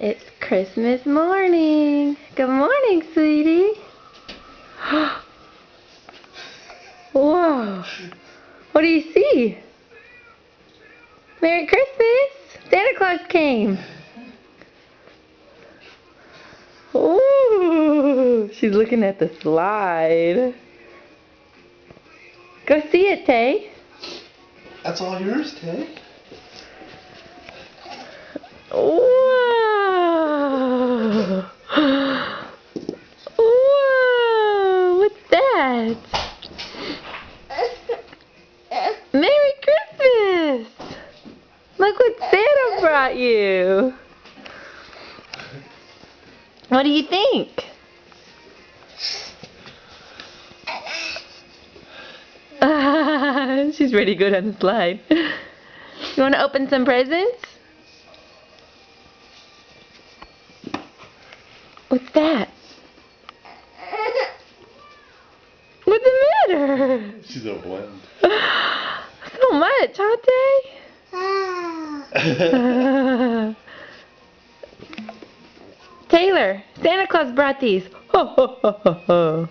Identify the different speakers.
Speaker 1: It's Christmas morning. Good morning, sweetie. Whoa. What do you see? Merry Christmas. Santa Claus came. Ooh, she's looking at the slide. Go see it, Tay.
Speaker 2: That's all yours, Tay.
Speaker 1: Whoa. Whoa. What's that? Merry Christmas. Look what Santa brought you. What do you think? She's pretty good on the slide. You want to open some presents? What's that? What's the matter?
Speaker 2: She's a blend.
Speaker 1: So much, huh, Tay? Taylor, Santa Claus brought these. Ho, ho, ho, ho, ho.